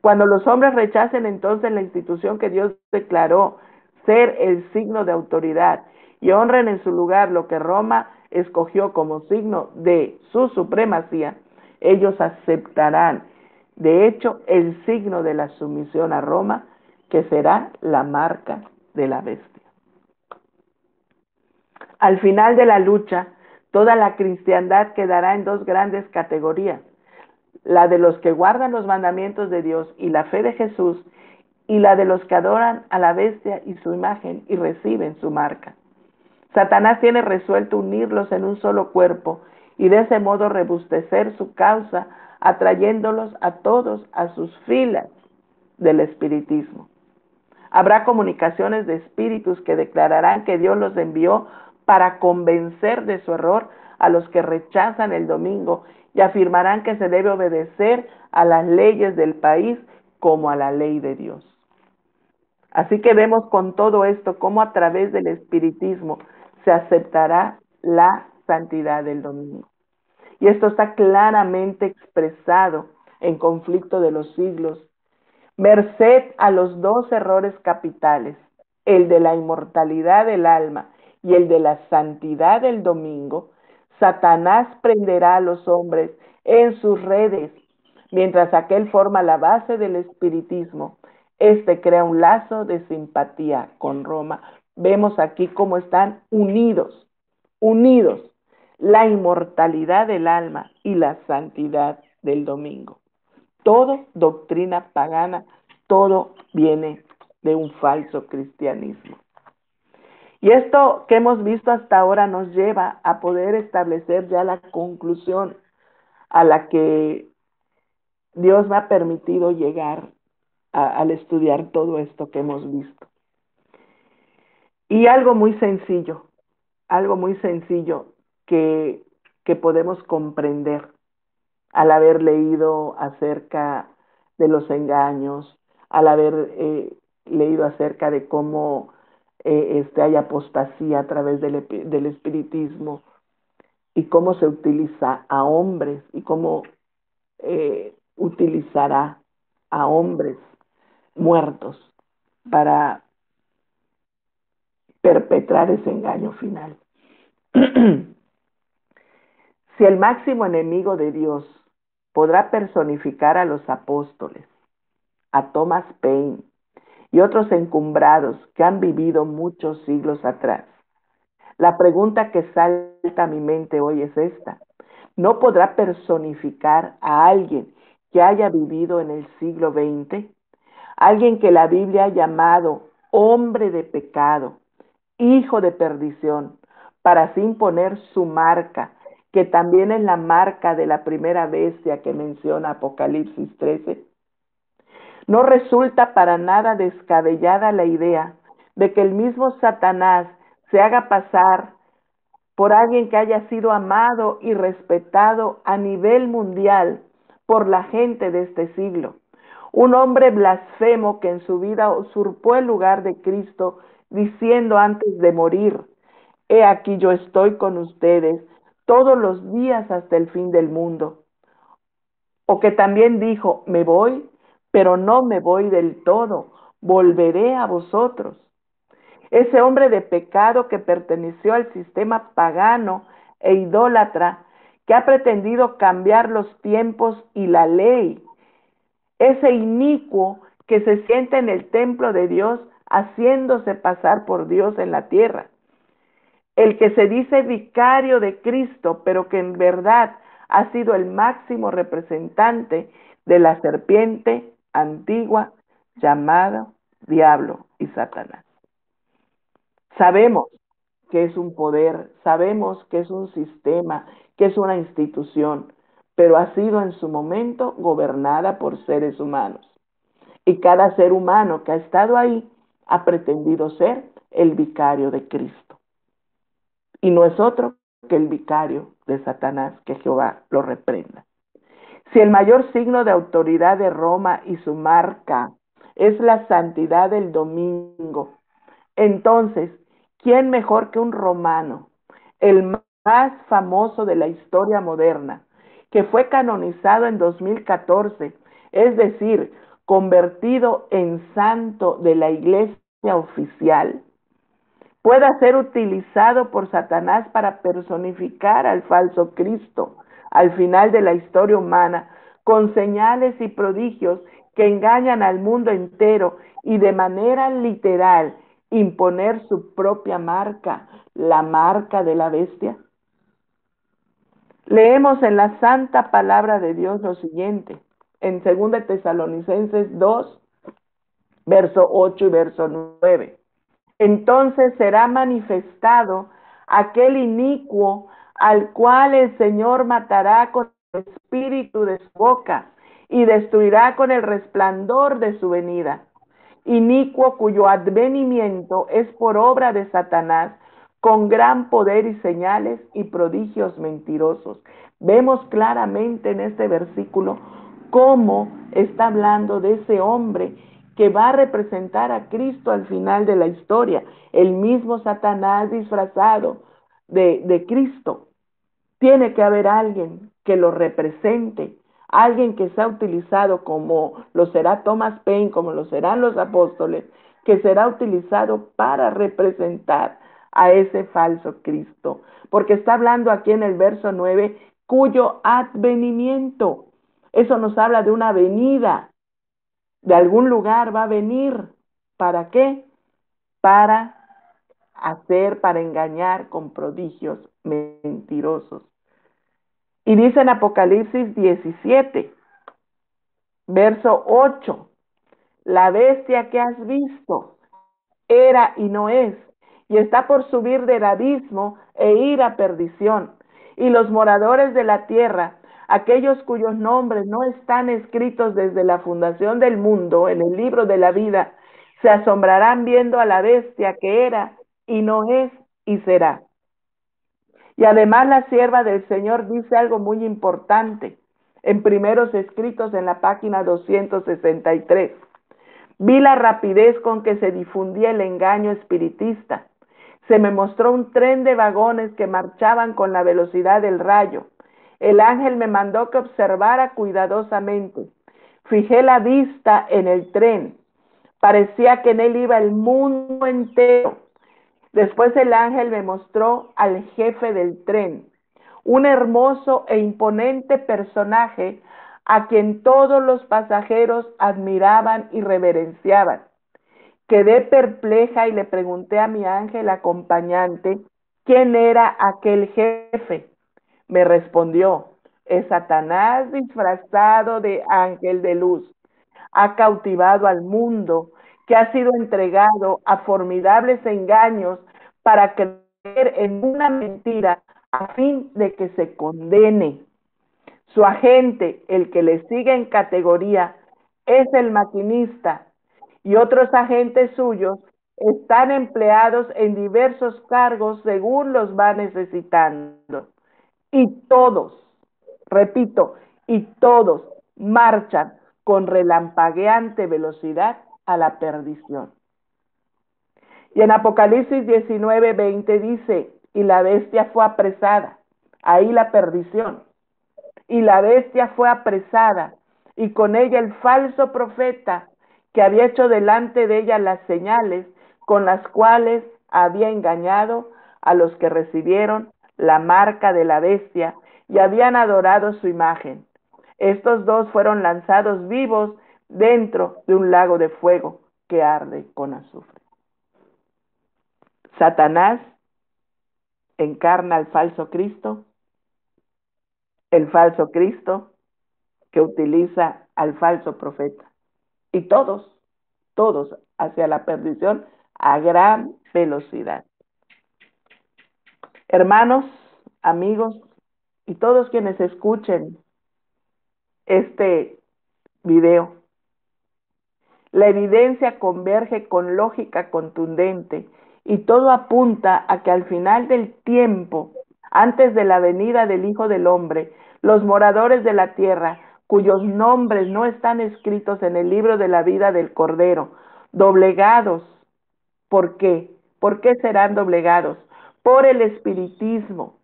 Cuando los hombres rechacen entonces la institución que Dios declaró ser el signo de autoridad y honren en su lugar lo que Roma escogió como signo de su supremacía, ellos aceptarán, de hecho, el signo de la sumisión a Roma, que será la marca de la bestia. Al final de la lucha, toda la cristiandad quedará en dos grandes categorías: la de los que guardan los mandamientos de Dios y la fe de Jesús, y la de los que adoran a la bestia y su imagen y reciben su marca. Satanás tiene resuelto unirlos en un solo cuerpo y de ese modo rebustecer su causa, atrayéndolos a todos a sus filas del espiritismo. Habrá comunicaciones de espíritus que declararán que Dios los envió para convencer de su error a los que rechazan el domingo y afirmarán que se debe obedecer a las leyes del país como a la ley de Dios. Así que vemos con todo esto cómo a través del espiritismo se aceptará la santidad del domingo. Y esto está claramente expresado en Conflicto de los Siglos, merced a los dos errores capitales, el de la inmortalidad del alma y el de la santidad del domingo. Satanás prenderá a los hombres en sus redes, mientras aquel forma la base del espiritismo. Este crea un lazo de simpatía con Roma. Vemos aquí cómo están unidos, unidos, la inmortalidad del alma y la santidad del domingo. Todo doctrina pagana, todo viene de un falso cristianismo. Y esto que hemos visto hasta ahora nos lleva a poder establecer ya la conclusión a la que Dios me ha permitido llegar al estudiar todo esto que hemos visto. Y algo muy sencillo que, que podemos comprender al haber leído acerca de los engaños, al haber leído acerca de cómo hay apostasía a través del espiritismo y cómo se utiliza a hombres y cómo utilizará a hombres muertos para perpetrar ese engaño final. Si el máximo enemigo de Dios podrá personificar a los apóstoles, a Thomas Paine y otros encumbrados que han vivido muchos siglos atrás, la pregunta que salta a mi mente hoy es esta: ¿no podrá personificar a alguien que haya vivido en el siglo XX? Alguien que la Biblia ha llamado hombre de pecado, hijo de perdición, para así imponer su marca, que también es la marca de la primera bestia que menciona Apocalipsis 13. No resulta para nada descabellada la idea de que el mismo Satanás se haga pasar por alguien que haya sido amado y respetado a nivel mundial por la gente de este siglo. Un hombre blasfemo que en su vida usurpó el lugar de Cristo, diciendo antes de morir: he aquí yo estoy con ustedes todos los días hasta el fin del mundo. O que también dijo: me voy, pero no me voy del todo, volveré a vosotros. Ese hombre de pecado que perteneció al sistema pagano e idólatra, que ha pretendido cambiar los tiempos y la ley. Ese inicuo que se sienta en el templo de Dios haciéndose pasar por Dios en la tierra. El que se dice vicario de Cristo, pero que en verdad ha sido el máximo representante de la serpiente antigua llamada Diablo y Satanás. Sabemos que es un poder, sabemos que es un sistema, que es una institución, pero ha sido en su momento gobernada por seres humanos. Y cada ser humano que ha estado ahí ha pretendido ser el vicario de Cristo. Y no es otro que el vicario de Satanás, que Jehová lo reprenda. Si el mayor signo de autoridad de Roma y su marca es la santidad del domingo, entonces, ¿quién mejor que un romano, el más famoso de la historia moderna, que fue canonizado en 2014, es decir, convertido en santo de la iglesia oficial, pueda ser utilizado por Satanás para personificar al falso Cristo al final de la historia humana, con señales y prodigios que engañan al mundo entero y de manera literal imponer su propia marca, la marca de la bestia? Leemos en la santa palabra de Dios lo siguiente, en 2 Tesalonicenses 2, verso 8 y verso 9. Entonces será manifestado aquel inicuo al cual el Señor matará con el espíritu de su boca y destruirá con el resplandor de su venida. Inicuo cuyo advenimiento es por obra de Satanás, con gran poder y señales y prodigios mentirosos. Vemos claramente en este versículo cómo está hablando de ese hombre que va a representar a Cristo al final de la historia, el mismo Satanás disfrazado de Cristo. Tiene que haber alguien que lo represente, alguien que sea utilizado como lo será Thomas Paine, como lo serán los apóstoles, que será utilizado para representar a ese falso Cristo. Porque está hablando aquí en el verso 9, cuyo advenimiento. Eso nos habla de una venida, de algún lugar va a venir. ¿Para qué? Para para engañar con prodigios mentirosos. Y dice en Apocalipsis 17, verso 8, la bestia que has visto era y no es, y está por subir del abismo e ir a perdición. Y los moradores de la tierra, aquellos cuyos nombres no están escritos desde la fundación del mundo en el libro de la vida, se asombrarán viendo a la bestia que era y no es y será. Y además la sierva del Señor dice algo muy importante en Primeros Escritos en la página 263. Vi la rapidez con que se difundía el engaño espiritista. Se me mostró un tren de vagones que marchaban con la velocidad del rayo. El ángel me mandó que observara cuidadosamente. Fijé la vista en el tren. Parecía que en él iba el mundo entero. Después el ángel me mostró al jefe del tren, un hermoso e imponente personaje a quien todos los pasajeros admiraban y reverenciaban. Quedé perpleja y le pregunté a mi ángel acompañante quién era aquel jefe. Me respondió, es Satanás disfrazado de ángel de luz. Ha cautivado al mundo, que ha sido entregado a formidables engaños para creer en una mentira a fin de que se condene. Su agente, el que le sigue en categoría, es el maquinista y otros agentes suyos están empleados en diversos cargos según los va necesitando. Y todos, repito, y todos marchan con relampagueante velocidad a la perdición. Y en Apocalipsis 19:20 dice, y la bestia fue apresada, ahí la perdición, y la bestia fue apresada, y con ella el falso profeta que había hecho delante de ella las señales con las cuales había engañado a los que recibieron la marca de la bestia y habían adorado su imagen. Estos dos fueron lanzados vivos dentro de un lago de fuego que arde con azufre. Satanás encarna al falso Cristo, el falso Cristo que utiliza al falso profeta. Y todos hacia la perdición a gran velocidad. Hermanos, amigos y todos quienes escuchen este video, la evidencia converge con lógica contundente y todo apunta a que al final del tiempo, antes de la venida del Hijo del Hombre, los moradores de la tierra, cuyos nombres no están escritos en el libro de la vida del Cordero, doblegados. ¿Por qué? ¿Por qué serán doblegados? Por el espiritismo,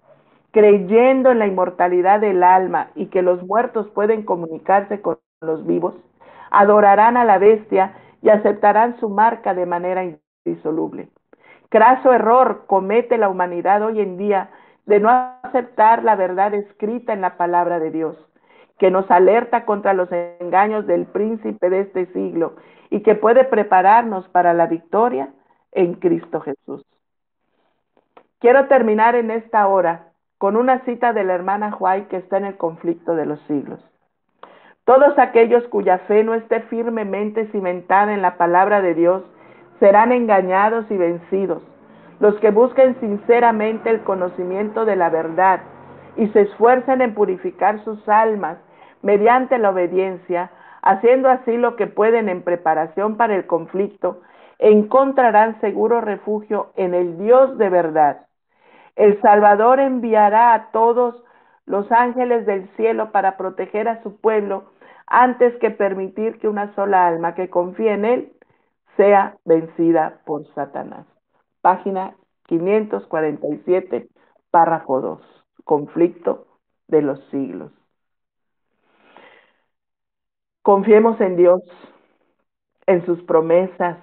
creyendo en la inmortalidad del alma y que los muertos pueden comunicarse con los vivos, adorarán a la bestia y aceptarán su marca de manera indisoluble. Craso error comete la humanidad hoy en día de no aceptar la verdad escrita en la palabra de Dios, que nos alerta contra los engaños del príncipe de este siglo y que puede prepararnos para la victoria en Cristo Jesús. Quiero terminar en esta hora con una cita de la hermana White que está en el conflicto de los siglos. Todos aquellos cuya fe no esté firmemente cimentada en la palabra de Dios serán engañados y vencidos. Los que busquen sinceramente el conocimiento de la verdad y se esfuercen en purificar sus almas mediante la obediencia, haciendo así lo que pueden en preparación para el conflicto, encontrarán seguro refugio en el Dios de verdad. El Salvador enviará a todos los ángeles del cielo para proteger a su pueblo antes que permitir que una sola alma que confíe en Él sea vencida por Satanás. Página 547, párrafo 2. Conflicto de los siglos. Confiemos en Dios, en sus promesas,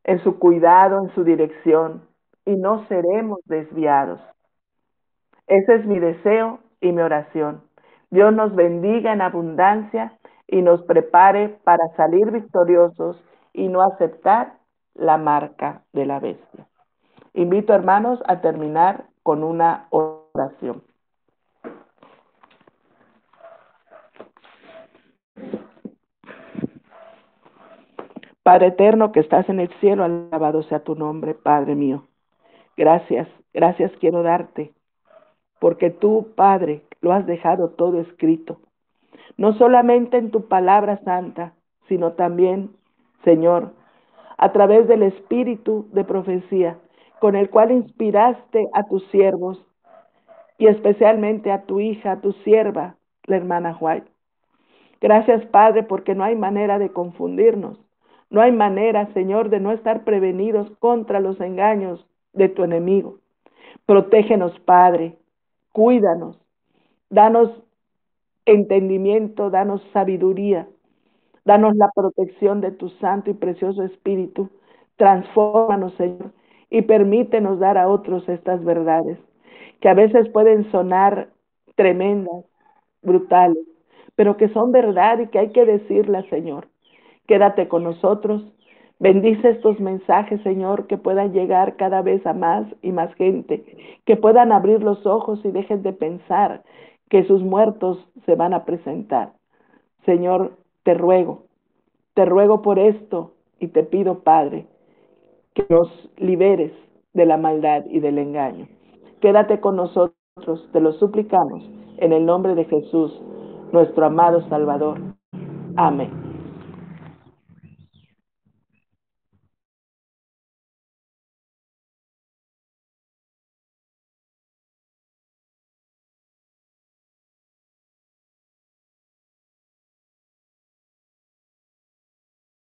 en su cuidado, en su dirección, y no seremos desviados. Ese es mi deseo y mi oración. Dios nos bendiga en abundancia y nos prepare para salir victoriosos y no aceptar la marca de la bestia. Invito, hermanos, a terminar con una oración. Padre eterno que estás en el cielo, alabado sea tu nombre, Padre mío. Gracias, gracias quiero darte, porque tú, Padre, lo has dejado todo escrito, no solamente en tu palabra santa, sino también, Señor, a través del espíritu de profecía, con el cual inspiraste a tus siervos y especialmente a tu hija, a tu sierva, la hermana White. Gracias, Padre, porque no hay manera de confundirnos. No hay manera, Señor, de no estar prevenidos contra los engaños de tu enemigo. Protégenos, Padre. Cuídanos. Danos entendimiento, danos sabiduría. Danos la protección de tu santo y precioso Espíritu. Transfórmanos, Señor, y permítenos dar a otros estas verdades, que a veces pueden sonar tremendas, brutales, pero que son verdad y que hay que decirlas, Señor. Quédate con nosotros. Bendice estos mensajes, Señor, que puedan llegar cada vez a más y más gente, que puedan abrir los ojos y dejen de pensar que sus muertos se van a presentar. Señor, te ruego por esto y te pido, Padre, que nos liberes de la maldad y del engaño. Quédate con nosotros, te lo suplicamos, en el nombre de Jesús, nuestro amado Salvador. Amén.